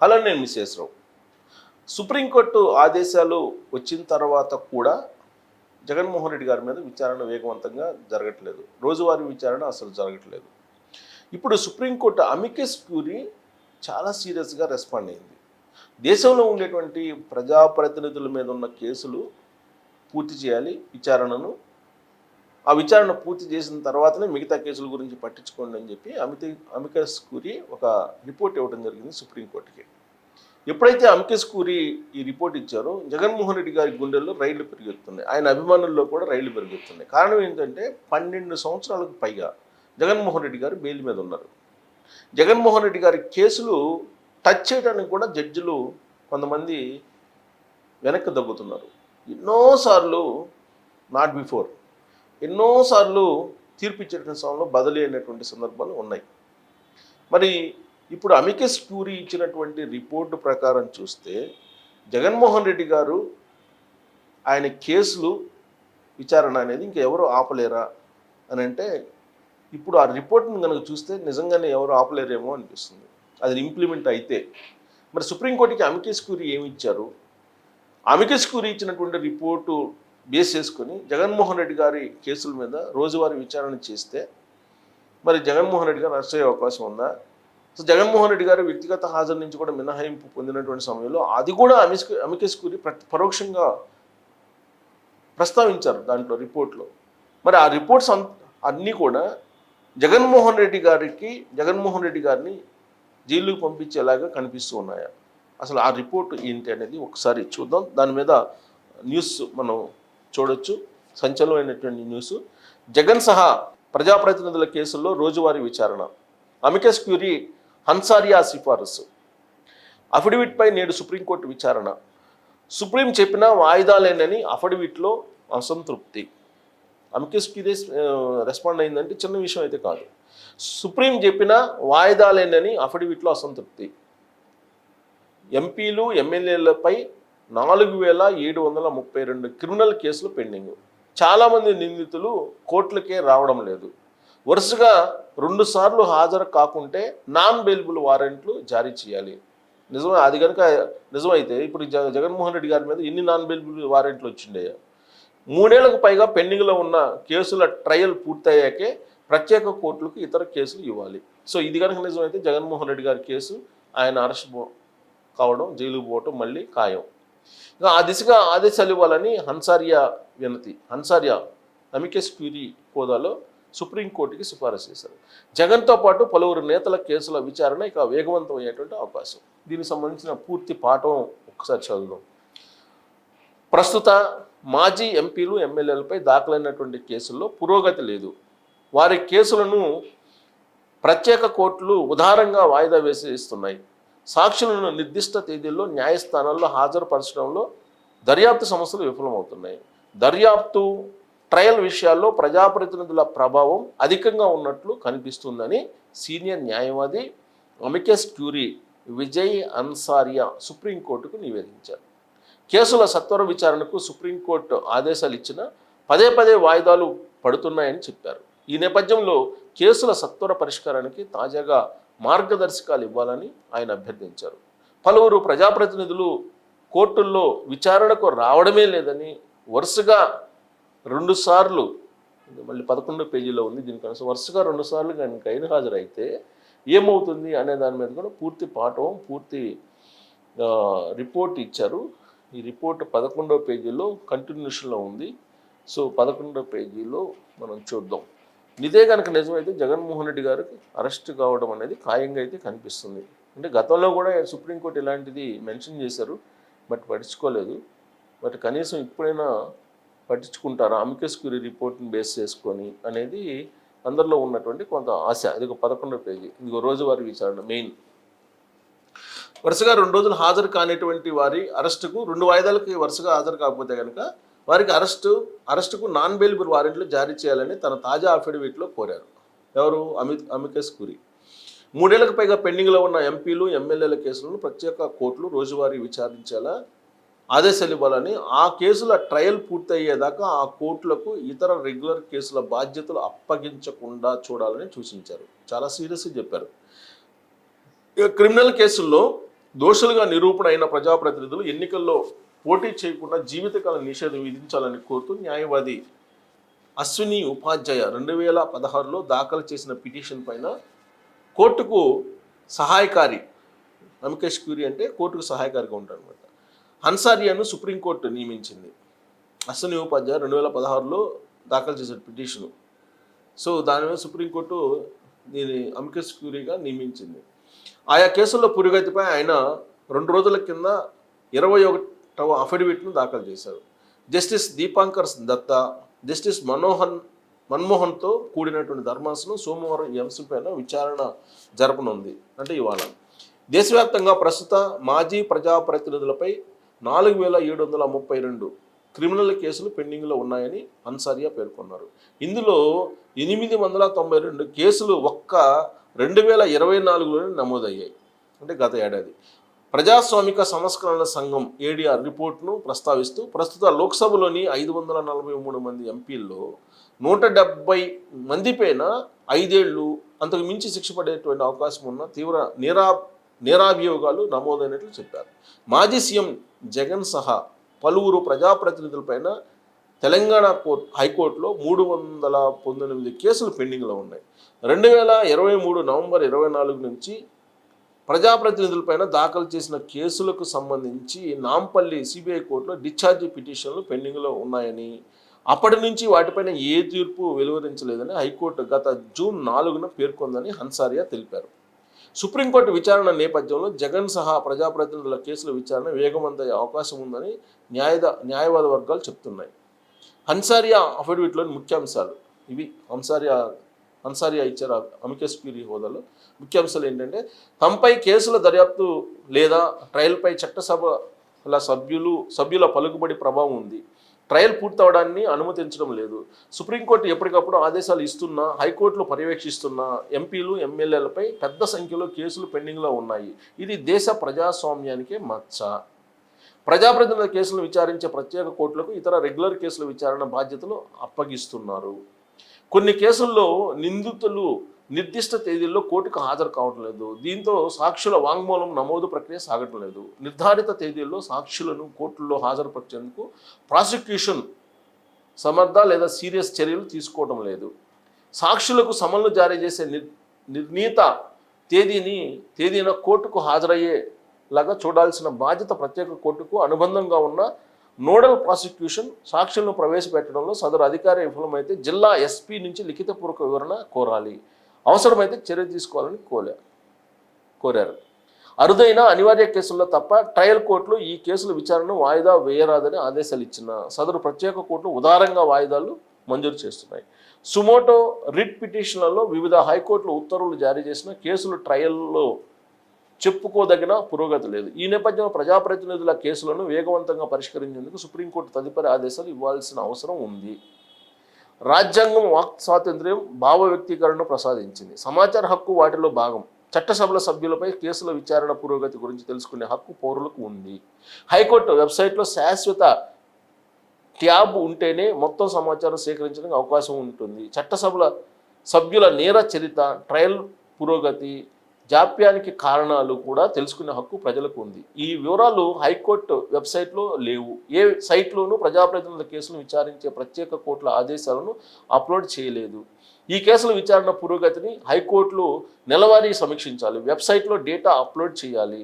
అలా నేను మిస్సేసరావు. సుప్రీంకోర్టు ఆదేశాలు వచ్చిన తర్వాత కూడా జగన్మోహన్ రెడ్డి గారి మీద విచారణ వేగవంతంగా జరగట్లేదు. రోజువారీ విచారణ అసలు జరగట్లేదు. ఇప్పుడు సుప్రీంకోర్టు అమికస్ క్యూరీ చాలా సీరియస్గా రెస్పాండ్ అయింది. దేశంలో ఉండేటువంటి ప్రజాప్రతినిధుల మీద ఉన్న కేసులు పూర్తి చేయాలి విచారణను. ఆ విచారణ పూర్తి చేసిన తర్వాతనే మిగతా కేసుల గురించి పట్టించుకోండి అని చెప్పి అమికస్ క్యూరీ ఒక రిపోర్ట్ ఇవ్వడం జరిగింది సుప్రీంకోర్టుకి. ఎప్పుడైతే అమికస్ క్యూరీ ఈ రిపోర్ట్ ఇచ్చారో జగన్మోహన్ రెడ్డి గారి గుండెల్లో రైళ్లు పెరుగుతున్నాయి, ఆయన అభిమానుల్లో కూడా రైళ్లు పెరుగుతున్నాయి. కారణం ఏంటంటే 12 సంవత్సరాలకు పైగా జగన్మోహన్ రెడ్డి గారు బెయిల్ మీద ఉన్నారు. జగన్మోహన్ రెడ్డి గారి కేసులు టచ్ చేయడానికి కూడా జడ్జిలు కొంతమంది వెనక్కి దగ్గుతున్నారు. ఎన్నోసార్లు నాట్ బిఫోర్ ఎన్నోసార్లు తీర్పు ఇచ్చేటువంటి సమయంలో బదిలీ అయినటువంటి సందర్భాలు ఉన్నాయి. మరి ఇప్పుడు అమికస్ క్యూరీ ఇచ్చినటువంటి రిపోర్టు ప్రకారం చూస్తే జగన్మోహన్ రెడ్డి గారు ఆయన కేసులు విచారణ అనేది ఇంకెవరు ఆపలేరా అని అంటే, ఇప్పుడు ఆ రిపోర్ట్ని కనుక చూస్తే నిజంగానే ఎవరు ఆపలేరేమో అనిపిస్తుంది. అది ఇంప్లిమెంట్ అయితే మరి సుప్రీంకోర్టుకి అమికస్ క్యూరీ ఏమి ఇచ్చారు? అమికస్ క్యూరీ ఇచ్చినటువంటి రిపోర్టు బేస్ చేసుకొని జగన్మోహన్ రెడ్డి గారి కేసుల మీద రోజువారీ విచారణ చేస్తే మరి జగన్మోహన్ రెడ్డి గారు అరెస్ట్ అయ్యే అవకాశం ఉందా? సో జగన్మోహన్ రెడ్డి గారు వ్యక్తిగత హాజరు నుంచి కూడా మినహాయింపు పొందినటువంటి సమయంలో అది కూడా అమికస్ క్యూరీ పరోక్షంగా ప్రస్తావించారు దాంట్లో రిపోర్ట్లో. మరి ఆ రిపోర్ట్స్ అన్నీ కూడా జగన్మోహన్ రెడ్డి గారిని జైలుకు పంపించేలాగా కనిపిస్తూ ఉన్నాయా? అసలు ఆ రిపోర్ట్ ఏంటి అనేది ఒకసారి చూద్దాం. దాని మీద న్యూస్ మనం చూడొచ్చు. సంచలనమైనటువంటి న్యూస్. జగన్ సహా ప్రజాప్రతినిధుల కేసుల్లో రోజువారీ విచారణ, అమికస్ క్యూరీ హన్సారియా సిఫారసు, అఫిడవిట్పై నేడు సుప్రీంకోర్టు విచారణ. సుప్రీం చెప్పిన వాయిదాలేనని అఫిడవిట్లో అసంతృప్తి. అమికస్ క్యూరీ రెస్పాండ్ అయిందంటే చిన్న విషయం అయితే కాదు. సుప్రీం చెప్పిన వాయిదాలేనని అఫిడవిట్లో అసంతృప్తి. ఎంపీలు ఎమ్మెల్యేలపై 4732 క్రిమినల్ కేసులు పెండింగ్. చాలామంది నిందితులు కోర్టులకే రావడం లేదు. వరుసగా 2 సార్లు హాజరు కాకుంటే నాన్ బెయిలబుల్ వారెంట్లు జారీ చేయాలి. నిజమే, అది కనుక నిజమైతే ఇప్పుడు జగన్మోహన్ రెడ్డి గారి మీద ఎన్ని నాన్ బెయిలబుల్ వారెంట్లు వచ్చిండేయా? 3 ఏళ్లకు పైగా పెండింగ్లో ఉన్న కేసుల ట్రయల్ పూర్తయ్యాకే ప్రత్యేక కోర్టులకు ఇతర కేసులు ఇవ్వాలి. సో ఇది కనుక నిజమైతే జగన్మోహన్ రెడ్డి గారి కేసు ఆయన అరెస్ట్ కావడం, జైలుకు పోవటం మళ్ళీ ఖాయం. ఇంకా ఆ దిశగా ఆదేశాలు ఇవ్వాలని హన్సారియా అమికస్ క్యూరీ హోదాలో సుప్రీంకోర్టుకి సిఫారసు చేశారు. జగన్తో పాటు పలువురు నేతల కేసుల విచారణ ఇక వేగవంతం అయ్యేటువంటి అవకాశం. దీనికి సంబంధించిన పూర్తి పాఠం ఒకసారి చదువుదాం. ప్రస్తుత మాజీ ఎంపీలు ఎమ్మెల్యేలపై దాఖలైనటువంటి కేసుల్లో పురోగతి లేదు. వారి కేసులను ప్రత్యేక కోర్టులు ఉదారంగా వాయిదా వేసిస్తున్నాయి. సాక్షులను నిర్దిష్ట తేదీల్లో న్యాయస్థానాల్లో హాజరుపరచడంలో దర్యాప్తు సంస్థలు విఫలమవుతున్నాయి. దర్యాప్తు ట్రయల్ విషయాల్లో ప్రజాప్రతినిధుల ప్రభావం అధికంగా ఉన్నట్లు కనిపిస్తుందని సీనియర్ న్యాయవాది అమికస్ క్యూరీ విజయ్ అన్సారియా సుప్రీంకోర్టుకు నివేదించారు. కేసుల సత్వర విచారణకు సుప్రీంకోర్టు ఆదేశాలు ఇచ్చినా పదే వాయిదాలు పడుతున్నాయని చెప్పారు. ఈ నేపథ్యంలో కేసుల సత్వర పరిష్కారానికి తాజాగా మార్గదర్శకాలు ఇవ్వాలని ఆయన అభ్యర్థించారు. పలువురు ప్రజాప్రతినిధులు కోర్టుల్లో విచారణకు రావడమే లేదని వరుసగా 2 సార్లు, మళ్ళీ 11వ పేజీలో ఉంది దీనికన్నా, వరుసగా 2 సార్లు కానీ గైరు హాజరైతే ఏమవుతుంది అనే దాని మీద కూడా పూర్తి పాఠం, పూర్తి రిపోర్ట్ ఇచ్చారు. ఈ రిపోర్ట్ 11వ పేజీలో కంటిన్యూషన్లో ఉంది. సో 11వ పేజీలో మనం చూద్దాం. ఇదే కనుక నిజమైతే జగన్మోహన్ రెడ్డి గారికి అరెస్ట్ కావడం అనేది ఖాయంగా అయితే కనిపిస్తుంది. అంటే గతంలో కూడా సుప్రీంకోర్టు ఇలాంటిది మెన్షన్ చేశారు, బట్ పట్టించుకోలేదు. బట్ కనీసం ఇప్పుడైనా పట్టించుకుంటారా అమికస్ క్యూరీ రిపోర్ట్ని బేస్ చేసుకొని అనేది అందరిలో ఉన్నటువంటి కొంత ఆశ. ఇది ఒక 11వ పేజీ. ఇది రోజువారీ విచారణ మెయిన్. వరుసగా 2 రోజులు హాజరు కానిటువంటి వారి అరెస్టుకు 2 వాయిదాలకి వరుసగా హాజరు కాకపోతే కనుక వారికి అరెస్టుకు నాన్ బెయిలబుల్ వారెంట్లు జారీ చేయాలని తన తాజా అఫిడవిట్లో కోరారు. ఎవరు? Amicus Curie. 3 ఏళ్లకు పైగా పెండింగ్లో ఉన్న ఎంపీలు ఎమ్మెల్యేల కేసులను ప్రత్యేక కోర్టులు రోజువారీ విచారించేలా ఆదేశాలు ఇవ్వాలని, ఆ కేసుల ట్రయల్ పూర్తయ్యేదాకా ఆ కోర్టులకు ఇతర రెగ్యులర్ కేసుల బాధ్యతలు అప్పగించకుండా చూడాలని సూచించారు. చాలా సీరియస్గా చెప్పారు. క్రిమినల్ కేసుల్లో దోషులుగా నిరూపణ అయిన ప్రజాప్రతినిధులు ఎన్నికల్లో పోటీ చేయకుండా జీవితకాల నిషేధం విధించాలని కోరుతూ న్యాయవాది అశ్విని ఉపాధ్యాయ 2016లో దాఖలు చేసిన పిటిషన్ పైన కోర్టుకు సహాయకారి, అమికస్ క్యూరీ అంటే కోర్టుకు సహాయకారిగా ఉంటారనమాట, హన్సారియాను సుప్రీంకోర్టు నియమించింది. అశ్విని ఉపాధ్యాయ 2016లో దాఖలు చేసిన పిటిషను. సో దాని మీద సుప్రీంకోర్టు దీని అమికస్ క్యూరీగా నియమించింది. ఆయా కేసుల్లో పురోగతిపై ఆయన 2 రోజుల కింద 21వ అఫిడవిట్ను దాఖలు చేశారు. జస్టిస్ దీపాంకర్ దత్తా, జస్టిస్ మన్మోహన్తో కూడినటువంటి ధర్మాసనం సోమవారం ఈ అంశంపైన విచారణ జరపనుంది. అంటే ఇవాళ దేశవ్యాప్తంగా ప్రస్తుత మాజీ ప్రజాప్రతినిధులపై 4732 క్రిమినల్ కేసులు పెండింగ్లో ఉన్నాయని అన్సారియా పేర్కొన్నారు. ఇందులో 892 కేసులు ఒక్క 2024లోనే నమోదయ్యాయి, అంటే గత ఏడాది. ప్రజాస్వామిక సంస్కరణల సంఘం ఏడీఆర్ రిపోర్ట్ను ప్రస్తావిస్తూ ప్రస్తుత లోక్సభలోని 543 మంది ఎంపీల్లో 170 మంది పైన 5 ఏళ్ళు అంతకు మించి శిక్ష పడేటువంటి అవకాశం ఉన్న తీవ్ర నేరాభియోగాలు నమోదైనట్లు చెప్పారు. మాజీ సీఎం జగన్ సహా పలువురు ప్రజాప్రతినిధులపైన తెలంగాణ హైకోర్టులో 319 కేసులు పెండింగ్లో ఉన్నాయి. 2023 నవంబర్ 24 నుంచి ప్రజాప్రతినిధులపైన దాఖలు చేసిన కేసులకు సంబంధించి నాంపల్లి సిబిఐ కోర్టులో డిశ్చార్జి పిటిషన్లు పెండింగ్లో ఉన్నాయని, అప్పటి నుంచి వాటిపైన ఏ తీర్పు వెలువరించలేదని హైకోర్టు గత జూన్ 4న పేర్కొందని హన్సారియా తెలిపారు. సుప్రీంకోర్టు విచారణ నేపథ్యంలో జగన్ సహా ప్రజాప్రతినిధుల కేసుల విచారణ వేగవంతయ్యే అవకాశం ఉందని న్యాయవాద వర్గాలు చెప్తున్నాయి. హన్సారియా అఫిడవిట్లోని ముఖ్యాంశాలు ఇవి. హన్సారియా ఇచ్చారు అమికస్ క్యూరీ హోదాలో. ముఖ్యాంశాలు ఏంటంటే, తమపై కేసుల దర్యాప్తు లేదా ట్రయల్పై చట్టసభల సభ్యుల పలుకుబడి ప్రభావం ఉంది. ట్రయల్ పూర్తవడాన్ని అనుమతించడం లేదు. సుప్రీంకోర్టు ఎప్పటికప్పుడు ఆదేశాలు ఇస్తున్నా హైకోర్టులు పర్యవేక్షిస్తున్న ఎంపీలు ఎమ్మెల్యేలపై పెద్ద సంఖ్యలో కేసులు పెండింగ్లో ఉన్నాయి. ఇది దేశ ప్రజాస్వామ్యానికే మచ్చ. ప్రజాప్రతినిధుల కేసులను విచారించే ప్రత్యేక కోర్టులకు ఇతర రెగ్యులర్ కేసుల విచారణ బాధ్యతలు అప్పగిస్తున్నారు. కొన్ని కేసుల్లో నిందితులు నిర్దిష్ట తేదీల్లో కోర్టుకు హాజరు కావడం లేదు. దీంతో సాక్షుల వాంగ్మూలం నమోదు ప్రక్రియ సాగటం లేదు. నిర్ధారిత తేదీల్లో సాక్షులను కోర్టుల్లో హాజరుపరిచేందుకు ప్రాసిక్యూషన్ సమర్థ లేదా సీరియస్ చర్యలు తీసుకోవడం లేదు. సాక్షులకు సమన్లు జారీ చేసే నిర్ణీత తేదీన కోర్టుకు హాజరయ్యేలాగా చూడాల్సిన బాధ్యత ప్రత్యేక కోర్టుకు అనుబంధంగా ఉన్న నోడల్ ప్రాసిక్యూషన్ సాక్షులను ప్రవేశపెట్టడంలో సదరు అధికారి విఫలమైతే జిల్లా ఎస్పీ నుంచి లిఖితపూర్వక వివరణ కోరాలి. అవసరమైతే చర్య తీసుకోవాలని కోరారు. అరుదైన అనివార్య కేసుల్లో తప్ప ట్రయల్ కోర్టులు ఈ కేసుల విచారణను వాయిదా వేయరాదని ఆదేశాలు ఇచ్చిన సదరు ప్రత్యేక కోర్టులు ఉదారంగా వాయిదాలు మంజూరు చేస్తున్నాయి. సుమోటో రిట్ పిటిషన్లలో వివిధ హైకోర్టులు ఉత్తర్వులు జారీ చేసిన కేసులు ట్రయల్లో చెప్పుకోదగిన పురోగతి లేదు. ఈ నేపథ్యంలో ప్రజాప్రతినిధుల కేసులను వేగవంతంగా పరిష్కరించేందుకు సుప్రీంకోర్టు తదుపరి ఆదేశాలు ఇవ్వాల్సిన అవసరం ఉంది. రాజ్యాంగం వాక్ స్వాతంత్ర్యం, భావ వ్యక్తీకరణను ప్రసాదించింది. సమాచార హక్కు వాటిలో భాగం. చట్టసభల సభ్యులపై కేసుల విచారణ పురోగతి గురించి తెలుసుకునే హక్కు పౌరులకు ఉంది. హైకోర్టు వెబ్సైట్లో శాశ్వత ట్యాబ్ ఉంటేనే మొత్తం సమాచారం సేకరించడానికి అవకాశం ఉంటుంది. చట్టసభల సభ్యుల నేర చరిత్ర, ట్రయల్ పురోగతి, జాప్యానికి కారణాలు కూడా తెలుసుకునే హక్కు ప్రజలకు ఉంది. ఈ వివరాలు హైకోర్టు వెబ్సైట్లో లేవు. ఏ సైట్లోనూ ప్రజాప్రతినిధుల కేసులను విచారించే ప్రత్యేక కోర్టుల ఆదేశాలను అప్లోడ్ చేయలేదు. ఈ కేసుల విచారణ పురోగతిని హైకోర్టులు నెలవారీ సమీక్షించాలి. వెబ్సైట్లో డేటా అప్లోడ్ చేయాలి.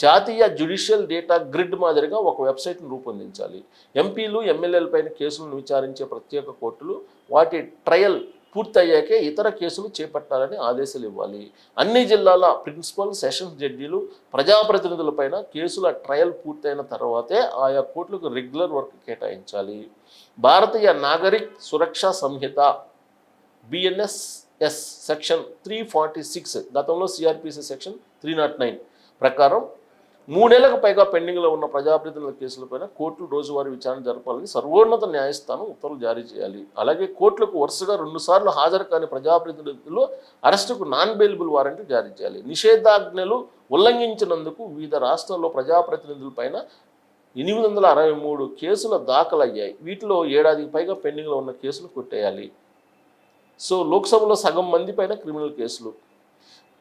జాతీయ జ్యుడిషియల్ డేటా గ్రిడ్ మాదిరిగా ఒక వెబ్సైట్ను రూపొందించాలి. ఎంపీలు ఎమ్మెల్యేలపైన కేసులను విచారించే ప్రత్యేక కోర్టులు వాటి ట్రయల్ పూర్తయ్యాకే ఇతర కేసులు చేపట్టాలని ఆదేశాలు ఇవ్వాలి. అన్ని జిల్లాల ప్రిన్సిపల్ సెషన్స్ జడ్జీలు ప్రజాప్రతినిధులపైన కేసుల ట్రయల్ పూర్తయిన తర్వాతే ఆయా కోర్టులకు రెగ్యులర్ వర్క్ కేటాయించాలి. భారతీయ నాగరిక్ సురక్షా సంహిత BNSS సెక్షన్ 346, గతంలో సిఆర్పిసి సెక్షన్ 309 ప్రకారం 3 ఏళ్లకు పైగా పెండింగ్లో ఉన్న ప్రజాప్రతినిధుల కేసులపైన కోర్టులు రోజువారీ విచారణ జరపాలని సర్వోన్నత న్యాయస్థానం ఉత్తర్వులు జారీ చేయాలి. అలాగే కోర్టులకు వరుసగా 2 సార్లు హాజరు కాని ప్రజాప్రతినిధులు అరెస్టుకు నాన్ బెయిలబుల్ వారెంట్లు జారీ చేయాలి. నిషేధాజ్ఞలు ఉల్లంఘించినందుకు వివిధ రాష్ట్రాల్లో ప్రజాప్రతినిధులపైన 863 కేసులు దాఖలయ్యాయి. వీటిలో ఏడాదికి పైగా పెండింగ్లో ఉన్న కేసులు కొట్టేయాలి. సో లోక్సభలో సగం మంది పైన క్రిమినల్ కేసులు.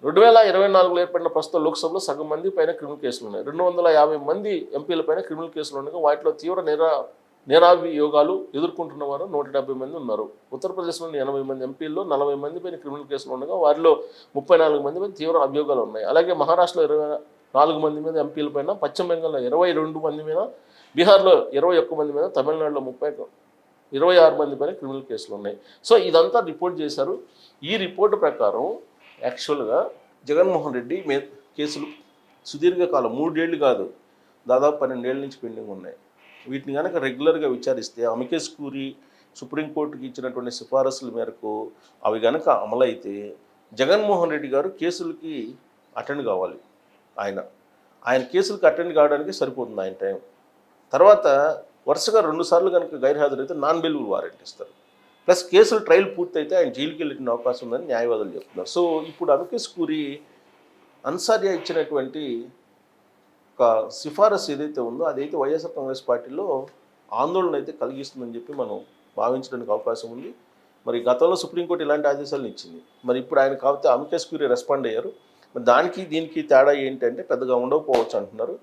2024లో ఏర్పడిన ప్రస్తుత లోక్సభలో సగం మంది పైన క్రిమినల్ కేసులు ఉన్నాయి. 250 మంది ఎంపీల పైన క్రిమినల్ కేసులు ఉండగా వాటిలో తీవ్ర నేరాభియోగాలు ఎదుర్కొంటున్న వారు 170 మంది ఉన్నారు. ఉత్తరప్రదేశ్లోని 80 మంది ఎంపీల్లో 40 మంది పైన క్రిమినల్ కేసులు ఉండగా వారిలో 34 మంది పైన తీవ్ర అభియోగాలు ఉన్నాయి. అలాగే మహారాష్ట్రలో 24 మంది మీద ఎంపీల పైన, పశ్చిమ బెంగాల్లో 22 మంది మీద, బీహార్లో 21 మంది మీద, తమిళనాడులో 26 మంది పైన క్రిమినల్ కేసులు ఉన్నాయి. సో ఇదంతా రిపోర్ట్ చేశారు. ఈ రిపోర్టు ప్రకారం యాక్చువల్గా జగన్మోహన్ రెడ్డి కేసులు సుదీర్ఘకాలం 3 ఏళ్ళు కాదు, దాదాపు 12 ఏళ్ళ నుంచి పెండింగ్ ఉన్నాయి. వీటిని కనుక రెగ్యులర్గా విచారిస్తే అమికేస్ క్యూరీ సుప్రీంకోర్టుకి ఇచ్చినటువంటి సిఫారసుల మేరకు అవి కనుక అమలైతే జగన్మోహన్ రెడ్డి గారు కేసులకి అటెండ్ కావాలి. ఆయన కేసులకు అటెండ్ కావడానికి సరిపోతుంది ఆయన టైం. తర్వాత వరుసగా 2 సార్లు కనుక గైర్హాజరైతే నాన్ బెయిలబుల్ వారెంట్ ఇస్తారు. ప్లస్ కేసులు ట్రయల్ పూర్తయితే ఆయన జైలుకి వెళ్ళిన అవకాశం ఉందని న్యాయవాదులు చెప్తున్నారు. సో ఇప్పుడు అమికేస్ క్యూరీ అన్సారియా ఇచ్చినటువంటి ఒక సిఫారసు ఏదైతే ఉందో అదైతే వైఎస్ఆర్ కాంగ్రెస్ పార్టీలో ఆందోళన అయితే కలిగిస్తుందని చెప్పి మనం భావించడానికి అవకాశం ఉంది. మరి గతంలో సుప్రీంకోర్టు ఇలాంటి ఆదేశాలను ఇచ్చింది. మరి ఇప్పుడు ఆయన కాకపోతే అమికేస్ క్యూరీ రెస్పాండ్ అయ్యారు. మరి దానికి దీనికి తేడా ఏంటంటే పెద్దగా ఉండకపోవచ్చు అంటున్నారు.